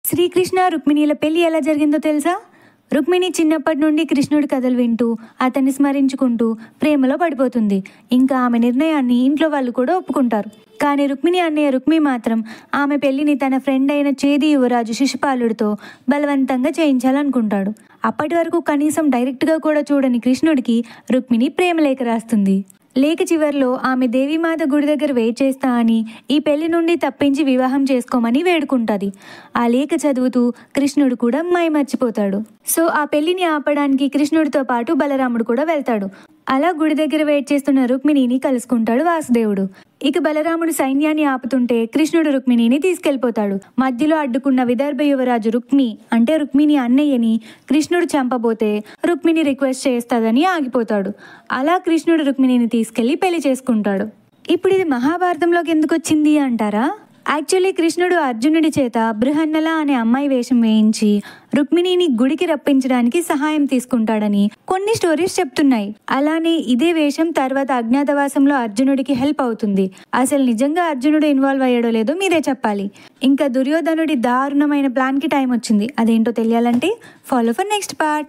శ్రీకృష్ణ రుక్మిణీల పెళ్లి ఎలా జరిగిందో తెలుసా? రుక్మిణి చిన్నప్పటి నుండి కృష్ణుడి కథలు వింటూ అతన్ని స్మరించుకుంటూ ప్రేమలో పడిపోతుంది. ఇంకా ఆమె నిర్ణయాన్ని ఇంట్లో వాళ్ళు కూడా ఒప్పుకుంటారు. కానీ రుక్మిణి అన్నయ్య రుక్మి మాత్రం ఆమె పెళ్లిని తన ఫ్రెండ్ అయిన చేది యువరాజు శిశుపాలుడితో బలవంతంగా చేయించాలనుకుంటాడు. అప్పటి వరకు కనీసం డైరెక్ట్గా కూడా చూడని కృష్ణుడికి రుక్మిణి ప్రేమలేఖ రాస్తుంది. లేఖ చివరిలో ఆమె దేవీమాత గుడి దగ్గర వెయిట్ చేస్తా అని, ఈ పెళ్లి నుండి తప్పించి వివాహం చేసుకోమని వేడుకుంటుంది. ఆ లేఖ చదువుతూ కృష్ణుడు కూడా మైమర్చిపోతాడు. సో ఆ పెళ్లిని ఆపడానికి కృష్ణుడితో పాటు బలరాముడు కూడా వెళ్తాడు. అలా గుడి దగ్గర వెయిట్ చేస్తున్న రుక్మిణిని కలుసుకుంటాడు వాసుదేవుడు. ఇక బలరాముడు సైన్యాన్ని ఆపుతుంటే కృష్ణుడు రుక్మిణిని తీసుకెళ్లిపోతాడు. మధ్యలో అడ్డుకున్న విదర్భ యువరాజు రుక్మిణి అన్నయ్యని కృష్ణుడు చంపబోతే రుక్మిణి రిక్వెస్ట్ చేస్తాదని ఆగిపోతాడు. అలా కృష్ణుడు రుక్మిణిని తీసుకెళ్లి పెళ్లి చేసుకుంటాడు. ఇప్పుడు ఇది మహాభారతంలోకి ఎందుకు వచ్చింది అంటారా? యాక్చువల్లీ కృష్ణుడు అర్జునుడి చేత బృహన్నల అనే అమ్మాయి వేషం వేయించి రుక్మిణిని గుడికి రప్పించడానికి సహాయం తీసుకుంటాడని కొన్ని స్టోరీస్ చెప్తున్నాయి. అలానే ఇదే వేషం తర్వాత అజ్ఞాతవాసంలో అర్జునుడికి హెల్ప్ అవుతుంది. అసలు నిజంగా అర్జునుడు ఇన్వాల్వ్ అయ్యాడో లేదో మీరే చెప్పాలి. ఇంకా దుర్యోధనుడి దారుణమైన ప్లాన్కి టైం వచ్చింది. అదేంటో తెలియాలంటే ఫాలో ఫర్ నెక్స్ట్ పార్ట్.